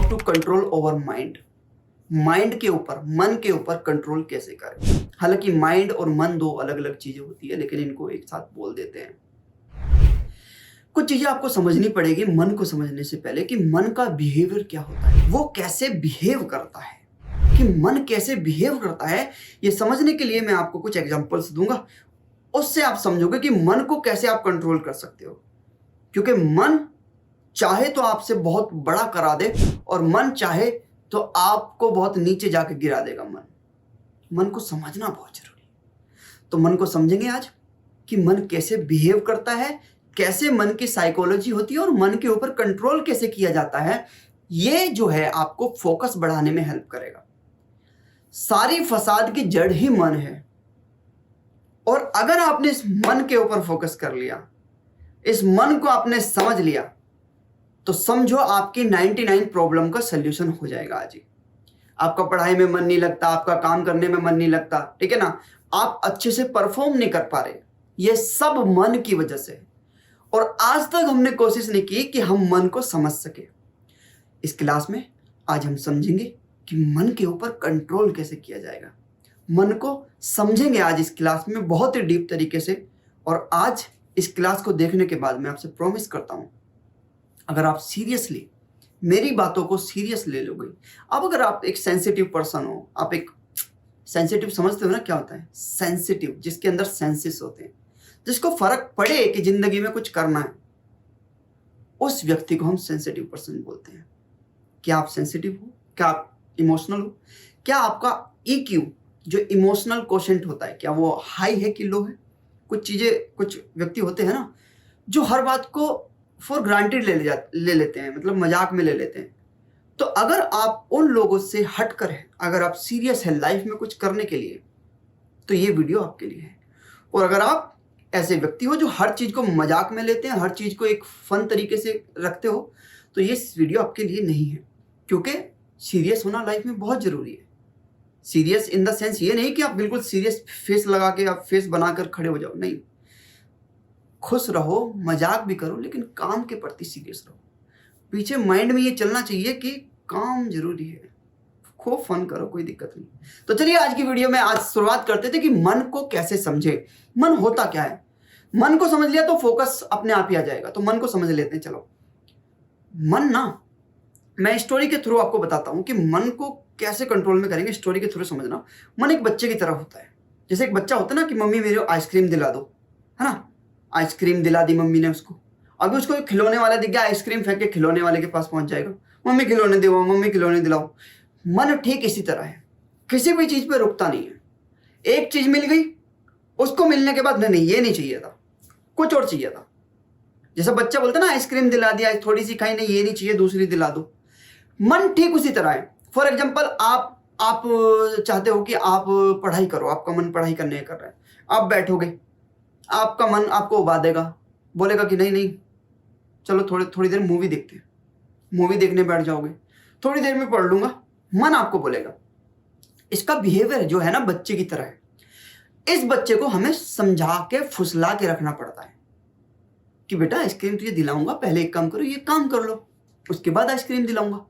How to control over mind. Mind के ऊपर, मन के ऊपर कंट्रोल कैसे करें। हालांकि माइंड और मन दो अलग अलग चीजें होती है, लेकिन इनको एक साथ बोल देते हैं। कुछ चीजें आपको समझनी पड़ेगी मन को समझने से पहले कि मन का बिहेवियर क्या होता है, वो कैसे बिहेव करता है, कि मन कैसे बिहेव करता है। ये समझने के लिए मैं आपको कुछ एग्जांपल्स दूंगा, उससे आप समझोगे कि मन को कैसे आप कंट्रोल कर सकते हो। क्योंकि मन चाहे तो आपसे बहुत बड़ा करा दे और मन चाहे तो आपको बहुत नीचे जाके गिरा देगा। मन को समझना बहुत जरूरी है। तो मन को समझेंगे आज कि मन कैसे बिहेव करता है, कैसे मन की साइकोलॉजी होती है और मन के ऊपर कंट्रोल कैसे किया जाता है। ये जो है आपको फोकस बढ़ाने में हेल्प करेगा। सारी फसाद की जड़ ही मन है, और अगर आपने इस मन के ऊपर फोकस कर लिया, इस मन को आपने समझ लिया, तो समझो आपकी 99 प्रॉब्लम का सल्यूशन हो जाएगा। आज ही आपका पढ़ाई में मन नहीं लगता, आपका काम करने में मन नहीं लगता, ठीक है ना, आप अच्छे से परफॉर्म नहीं कर पा रहे, ये सब मन की वजह से। और आज तक हमने कोशिश नहीं की कि हम मन को समझ सके। इस क्लास में आज हम समझेंगे कि मन के ऊपर कंट्रोल कैसे किया जाएगा। मन को समझेंगे आज इस क्लास में बहुत ही डीप तरीके से। और आज इस क्लास को देखने के बाद मैं आपसे प्रॉमिस करता हूं, अगर आप सीरियसली मेरी बातों को सीरियस ले लोगे, अब अगर आप एक सेंसिटिव पर्सन हो, आप एक सेंसिटिव समझते हो ना क्या होता है, सेंसिटिव, जिसके अंदर सेंसेस होते हैं, जिसको फर्क पड़े कि जिंदगी में कुछ करना है, उस व्यक्ति को हम सेंसिटिव पर्सन बोलते हैं। क्या आप सेंसिटिव हो? क्या आप इमोशनल हो? क्या आपका EQ जो इमोशनल कोशेंट होता है, क्या वो हाई है कि लो है? कुछ चीजें, कुछ व्यक्ति होते हैं ना जो हर बात को फॉर ग्रांटेड ले लेते हैं, मतलब मजाक में ले लेते हैं। तो अगर आप उन लोगों से हटकर हैं, अगर आप सीरियस है लाइफ में कुछ करने के लिए, तो ये वीडियो आपके लिए है। और अगर आप ऐसे व्यक्ति हो जो हर चीज को मजाक में लेते हैं, हर चीज को एक फन तरीके से रखते हो, तो ये वीडियो आपके लिए नहीं है। क्योंकि सीरियस होना लाइफ में बहुत जरूरी है। सीरियस इन द सेंस ये नहीं कि आप बिल्कुल सीरियस फेस लगा के आप फेस बनाकर खड़े हो जाओ, नहीं। खुश रहो, मजाक भी करो, लेकिन काम के प्रति सीरियस रहो। पीछे माइंड में ये चलना चाहिए कि काम जरूरी है, खूब फन करो, कोई दिक्कत नहीं। तो चलिए आज की वीडियो में आज शुरुआत करते थे कि मन को कैसे समझे, मन होता क्या है। मन को समझ लिया तो फोकस अपने आप ही आ जाएगा। तो मन को समझ लेते हैं। चलो, मन ना, मैं स्टोरी के थ्रू आपको बताता हूं कि मन को कैसे कंट्रोल में करेंगे। स्टोरी के थ्रू समझना। मन एक बच्चे की तरह होता है। जैसे एक बच्चा होता है ना कि मम्मी मेरे आइसक्रीम दिला दो, है ना, आइसक्रीम दिला दी मम्मी ने उसको। अभी उसको खिलौने वाला दिख गया, आइसक्रीम फेंक के खिलौने वाले के पास पहुंच जाएगा, मम्मी खिलौने दो, मम्मी खिलौने दिलाओ। मन ठीक इसी तरह है, किसी भी चीज पे रुकता नहीं है। एक चीज मिल गई, उसको मिलने के बाद नहीं ये नहीं चाहिए था, कुछ और चाहिए था। जैसा बच्चा बोलता ना आइसक्रीम दिला दिया, थोड़ी सी खाई, नहीं ये नहीं चाहिए, दूसरी दिला दो। मन ठीक उसी तरह है। फॉर एग्जाम्पल, आप चाहते हो कि आप पढ़ाई करो, आपका मन पढ़ाई करने कर रहा है, आप बैठोगे, आपका मन आपको उबा देगा, बोलेगा कि नहीं नहीं चलो थोड़ी देर मूवी देखते हैं। मूवी देखने बैठ जाओगे, थोड़ी देर में पढ़ लूंगा, मन आपको बोलेगा। इसका बिहेवियर जो है ना बच्चे की तरह है। इस बच्चे को हमें समझा के फुसला के रखना पड़ता है कि बेटा आइसक्रीम तुझे दिलाऊंगा, पहले एक काम करो, ये काम कर लो, उसके बाद आइसक्रीम दिलाऊंगा।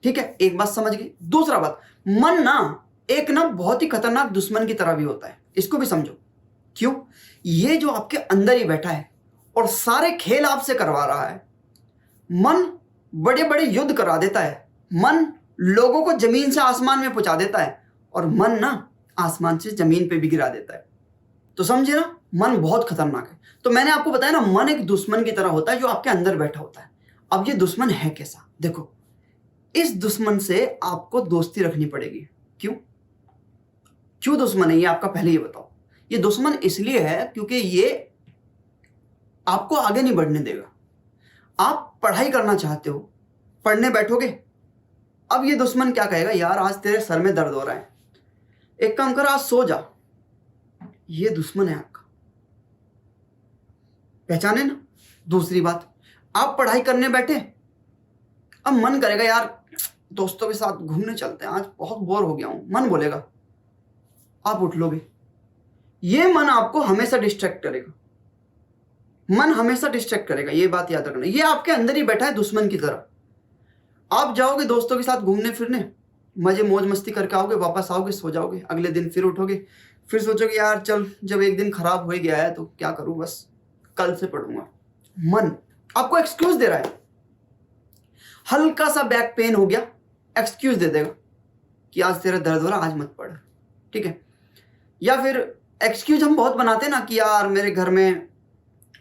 ठीक है, एक बात समझ गई। दूसरा बात, मन ना एक ना बहुत ही खतरनाक दुश्मन की तरह भी होता है। इसको भी समझो। क्यों? ये जो आपके अंदर ही बैठा है और सारे खेल आपसे करवा रहा है। मन बड़े बड़े युद्ध करा देता है, मन लोगों को जमीन से आसमान में पहुंचा देता है, और मन ना आसमान से जमीन पे भी गिरा देता है। तो समझे ना, मन बहुत खतरनाक है। तो मैंने आपको बताया ना, मन एक दुश्मन की तरह होता है जो आपके अंदर बैठा होता है। अब ये दुश्मन है कैसा, देखो, इस दुश्मन से आपको दोस्ती रखनी पड़ेगी। क्यों दुश्मन है ये आपका, पहले ये बताओ। ये दुश्मन इसलिए है क्योंकि ये आपको आगे नहीं बढ़ने देगा। आप पढ़ाई करना चाहते हो, पढ़ने बैठोगे, अब ये दुश्मन क्या कहेगा, यार आज तेरे सर में दर्द हो रहा है, एक काम कर आज सो जा। ये दुश्मन है आपका, पहचाने ना। दूसरी बात, आप पढ़ाई करने बैठे, अब मन करेगा यार दोस्तों के साथ घूमने चलते हैं, आज बहुत बोर हो गया हूं, मन बोलेगा, आप उठ लोगे। ये मन आपको हमेशा डिस्ट्रैक्ट करेगा, मन हमेशा डिस्ट्रैक्ट करेगा, ये बात याद रखना। ये आपके अंदर ही बैठा है दुश्मन की तरह। आप जाओगे दोस्तों के साथ घूमने फिरने, मजे मौज मस्ती करके आओगे, वापस आओगे, सो जाओगे, अगले दिन फिर उठोगे, फिर सोचोगे यार चल जब एक दिन खराब हो ही गया है तो क्या करूं, बस कल से पढ़ूंगा। मन आपको एक्सक्यूज दे रहा है। हल्का सा बैक पेन हो गया, एक्सक्यूज दे देगा कि आज तेरा दर्द हो रहा, आज मत पढ़, ठीक है। या फिर एक्सक्यूज हम बहुत बनाते हैं ना कि यार मेरे घर में,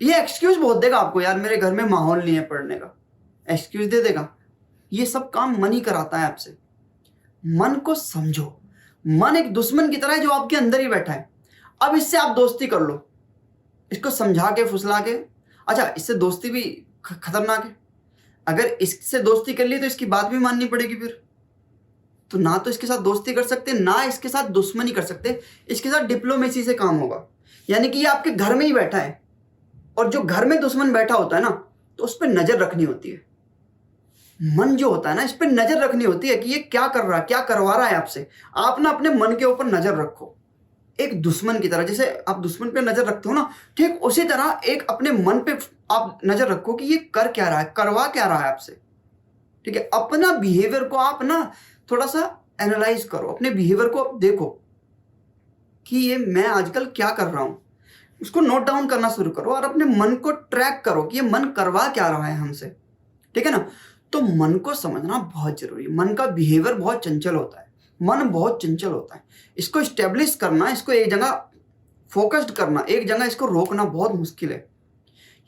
ये एक्सक्यूज बहुत देगा आपको, यार मेरे घर में माहौल नहीं है पढ़ने का, एक्सक्यूज दे देगा। ये सब काम मन ही कराता है आपसे। मन को समझो, मन एक दुश्मन की तरह है जो आपके अंदर ही बैठा है। अब इससे आप दोस्ती कर लो, इसको समझा के फुसला के। अच्छा, इससे दोस्ती भी खतरनाक है। अगर इससे दोस्ती कर ली तो इसकी बात भी माननी पड़ेगी फिर। तो ना तो इसके साथ दोस्ती कर सकते, ना इसके साथ दुश्मनी कर सकते, इसके साथ डिप्लोमेसी से काम होगा। यानी कि ये आपके घर में ही बैठा है, और जो घर में दुश्मन बैठा होता है ना, तो उस पर नजर रखनी होती है। मन जो होता है ना, इस पर नजर रखनी होती है कि ये क्या कर रहा है, क्या करवा रहा है आपसे। आप ना अपने मन के ऊपर नजर रखो, एक दुश्मन की तरह। जैसे आप दुश्मन पे नजर रखते हो ना, ठीक उसी तरह एक अपने मन पे आप नजर रखो कि ये कर क्या रहा है, करवा क्या रहा है आपसे, ठीक है। अपना बिहेवियर को आप ना थोड़ा सा एनालाइज करो, अपने बिहेवियर को आप देखो कि ये मैं आजकल क्या कर रहा हूं, उसको नोट डाउन करना शुरू करो और अपने मन को ट्रैक करो कि ये मन करवा क्या रहा है हमसे, ठीक है ना। तो मन को समझना बहुत जरूरी है। मन का बिहेवियर बहुत चंचल होता है, मन बहुत चंचल होता है। इसको स्टेब्लिश करना, इसको एक जगह फोकस्ड करना, एक जगह इसको रोकना बहुत मुश्किल है।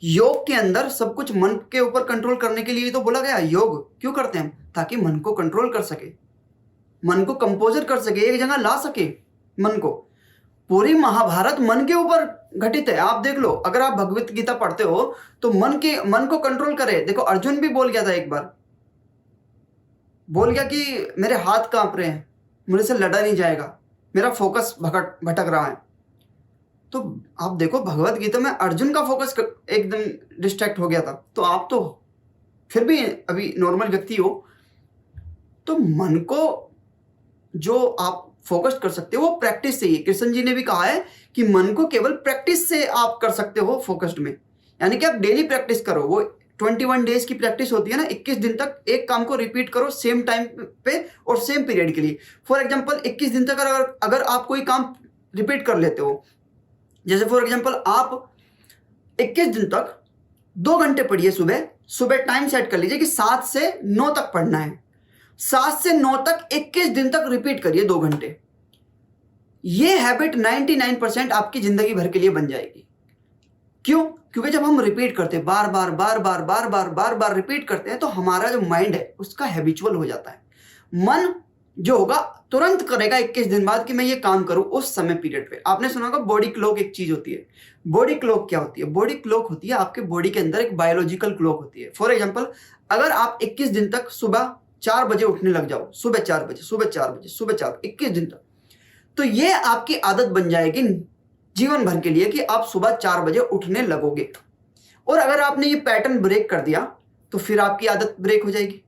योग के अंदर सब कुछ मन के ऊपर कंट्रोल करने के लिए तो बोला गया। योग क्यों करते हैं? ताकि मन को कंट्रोल कर सके, मन को कंपोजर कर सके, एक जगह ला सके मन को। पूरी महाभारत मन के ऊपर घटित है। आप देख लो, अगर आप भगवत गीता पढ़ते हो तो मन को कंट्रोल करे। देखो, अर्जुन भी बोल गया था, एक बार बोल गया कि मेरे हाथ कांप रहे हैं, मुझे से लड़ा नहीं जाएगा, मेरा फोकस भटक रहा है। तो आप देखो, भगवत गीता में अर्जुन का फोकस एकदम डिस्ट्रैक्ट हो गया था। तो आप तो फिर भी अभी नॉर्मल व्यक्ति हो, तो मन को जो आप फोकस कर सकते हो वो प्रैक्टिस से ही। कृष्ण जी ने भी कहा है कि मन को केवल प्रैक्टिस से आप कर सकते हो फोकस्ड में। यानी कि आप डेली प्रैक्टिस करो। वो 21 डेज की प्रैक्टिस होती है ना, 21 दिन तक एक काम को रिपीट करो सेम टाइम पे और सेम पीरियड के लिए। फॉर एग्जांपल 21 दिन तक अगर आप कोई काम रिपीट कर लेते हो, जैसे फॉर एग्जांपल आप 21 दिन तक 2 घंटे पढ़िए, सुबह टाइम सेट कर लीजिए कि 7 से 9 तक पढ़ना है। 7 से 9 तक 21 दिन तक रिपीट करिए 2 घंटे। ये हैबिट 99% आपकी जिंदगी भर के लिए बन जाएगी। क्यों? क्योंकि जब हम रिपीट करते हैं, बार बार रिपीट करते हैं, तो हमारा जो माइंड है उसका हैबिचुअल हो जाता है। मन जो होगा तुरंत करेगा 21 दिन बाद कि मैं ये काम करूं उस समय पीरियड पे। आपने सुना होगा बॉडी क्लॉक एक चीज होती है। बॉडी क्लॉक क्या होती है? बॉडी क्लॉक होती है आपके बॉडी के अंदर एक बायोलॉजिकल क्लॉक होती है। फॉर एग्जांपल, अगर आप 21 दिन तक सुबह 4 बजे उठने लग जाओ, सुबह 4 बजे 21 दिन तक, तो ये आपकी आदत बन जाएगी जीवन भर के लिए कि आप सुबह 4 बजे उठने लगोगे। और अगर आपने ये पैटर्न ब्रेक कर दिया तो फिर आपकी आदत ब्रेक हो जाएगी।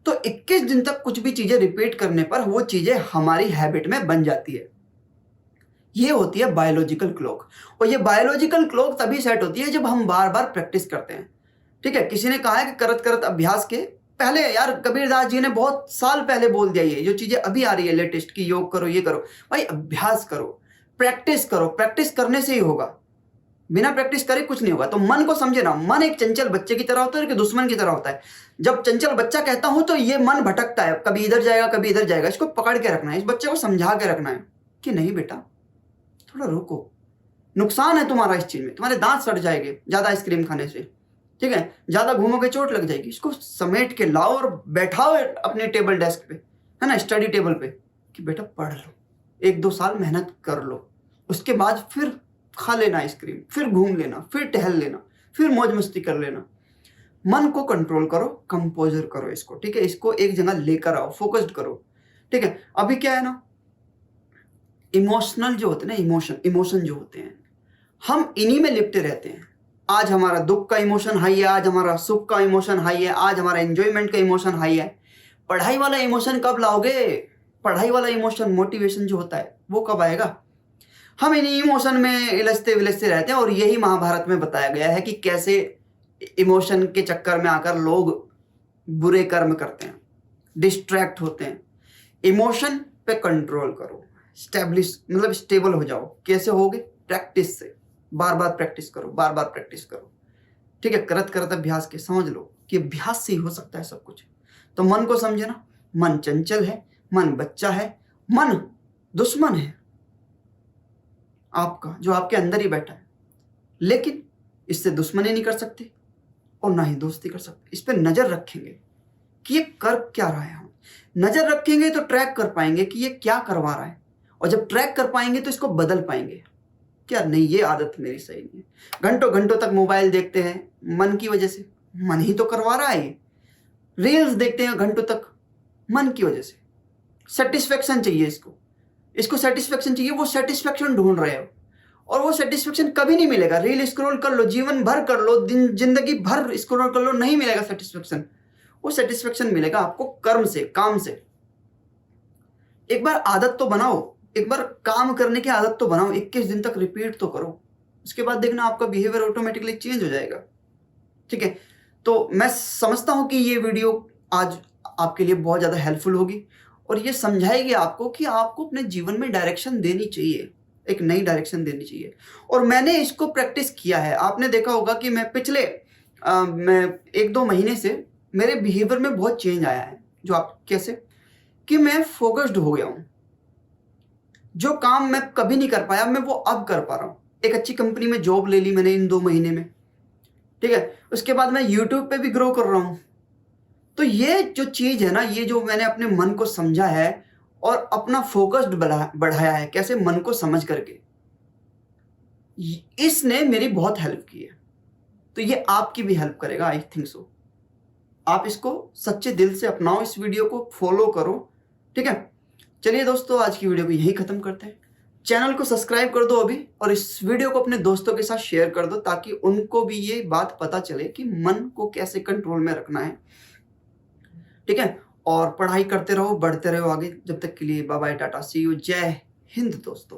तो 21 दिन तक कुछ भी चीजें रिपीट करने पर वो चीजें हमारी हैबिट में बन जाती है। ये होती है बायोलॉजिकल क्लॉक। और ये बायोलॉजिकल क्लॉक तभी सेट होती है जब हम बार बार प्रैक्टिस करते हैं, ठीक है। किसी ने कहा है कि करत करत अभ्यास के पहले, यार कबीरदास जी ने बहुत साल पहले बोल दिया। ये जो चीजें अभी आ रही है लेटेस्ट कि योग करो, ये करो, भाई अभ्यास करो, प्रैक्टिस करो। प्रैक्टिस करने से ही होगा, बिना प्रैक्टिस करे कुछ नहीं होगा। तो मन को समझे ना, मन एक चंचल बच्चे की तरह होता है कि दुश्मन की तरह होता है। जब चंचल बच्चा कहता हूं तो ये मन भटकता है, कभी इधर जाएगा कभी इधर जाएगा। इसको पकड़ के रखना है, इस बच्चे को समझा के रखना है कि नहीं बेटा थोड़ा रुको, नुकसान है तुम्हारा इस चीज में, तुम्हारे दांत सड़ जाएंगे ज्यादा आइसक्रीम खाने से, ठीक है, ज्यादा घूमोगे चोट लग जाएगी। इसको समेट के लाओ और बैठाओ अपने टेबल डेस्क पे, है ना, स्टडी टेबल पे, कि बेटा पढ़ लो, 1-2 साल मेहनत कर लो, उसके बाद फिर खा लेना आइसक्रीम, फिर घूम लेना, फिर टहल लेना, फिर मौज मस्ती कर लेना। मन को कंट्रोल करो, कंपोजर करो इसको, ठीक है। इसको एक जगह लेकर आओ, फोकस्ड करो, ठीक है। अभी क्या है ना, इमोशनल जो होते हैं ना, इमोशन जो होते हैं, हम इन्हीं में लिपटे रहते हैं। आज हमारा दुख का इमोशन हाई है, आज हमारा सुख का इमोशन हाई है, आज हमारा एंजॉयमेंट का इमोशन हाई है। पढ़ाई वाला इमोशन कब लाओगे? पढ़ाई वाला इमोशन, मोटिवेशन जो होता है वो कब आएगा? हम इन्हीं इमोशन में इलझते विलझते रहते हैं। और यही महाभारत में बताया गया है कि कैसे इमोशन के चक्कर में आकर लोग बुरे कर्म करते हैं। डिस्ट्रैक्ट होते हैं। इमोशन पे कंट्रोल करो, स्टेबल हो जाओ। कैसे होगे? प्रैक्टिस से। बार बार प्रैक्टिस करो, बार बार प्रैक्टिस करो। ठीक है, करत करत अभ्यास के। समझ लो कि अभ्यास से ही हो सकता है सब कुछ। तो मन को समझे ना, मन चंचल है, मन बच्चा है, मन दुश्मन है आपका, जो आपके अंदर ही बैठा है। लेकिन इससे दुश्मनी नहीं कर सकते और ना ही दोस्ती कर सकते। इस पर नजर रखेंगे कि ये कर क्या रहा है। हम नजर रखेंगे तो ट्रैक कर पाएंगे कि ये क्या करवा रहा है, और जब ट्रैक कर पाएंगे तो इसको बदल पाएंगे। क्या नहीं, ये आदत मेरी सही नहीं है। घंटों घंटों तक मोबाइल देखते हैं मन की वजह से, मन ही तो करवा रहा है। ये रील्स देखते हैं घंटों तक मन की वजह से। सेटिस्फेक्शन चाहिए इसको सेटिस्फेक्शन चाहिए। वो सेटिस्फेक्शन ढूंढ रहे हो और वो सेटिस्फेक्शन कभी नहीं मिलेगा। रील स्क्रॉल कर लो, जीवन भर कर लो, जिंदगी भर स्क्रॉल कर लो, नहीं मिलेगा सेटिस्फेक्शन। वो सेटिस्फेक्शन मिलेगा आपको कर्म से, काम से। एक बार आदत तो बनाओ, एक बार काम करने की आदत तो बनाओ, 21 दिन तक रिपीट तो करो। उसके बाद देखना आपका बिहेवियर ऑटोमेटिकली चेंज हो जाएगा। ठीक है, तो मैं समझता हूं कि ये वीडियो आज आपके लिए बहुत ज़्यादा हेल्पफुल होगी और ये समझाएगी आपको कि आपको अपने जीवन में डायरेक्शन देनी चाहिए, एक नई डायरेक्शन देनी चाहिए। और मैंने इसको प्रैक्टिस किया है। आपने देखा होगा कि मैं पिछले मैं 1-2 महीने से मेरे बिहेवियर में बहुत चेंज आया है। जो आप कैसे कि मैं फोकस्ड हो गया हूँ। जो काम मैं कभी नहीं कर पाया, मैं वो अब कर पा रहा हूँ। एक अच्छी कंपनी में जॉब ले ली मैंने इन 2 महीने में। ठीक है, उसके बाद मैं यूट्यूब पे भी ग्रो कर रहा हूँ। तो ये जो चीज़ है ना, ये जो मैंने अपने मन को समझा है और अपना फोकस्ड बढ़ाया है, कैसे मन को समझ करके, इसने मेरी बहुत हेल्प की है। तो ये आपकी भी हेल्प करेगा, आई थिंक सो। आप इसको सच्चे दिल से अपनाओ, इस वीडियो को फॉलो करो। ठीक है, चलिए दोस्तों, आज की वीडियो को यहीं खत्म करते हैं। चैनल को सब्सक्राइब कर दो अभी, और इस वीडियो को अपने दोस्तों के साथ शेयर कर दो ताकि उनको भी ये बात पता चले कि मन को कैसे कंट्रोल में रखना है। ठीक है, और पढ़ाई करते रहो, बढ़ते रहो आगे। जब तक के लिए bye bye, tata, see you, जय हिंद दोस्तों।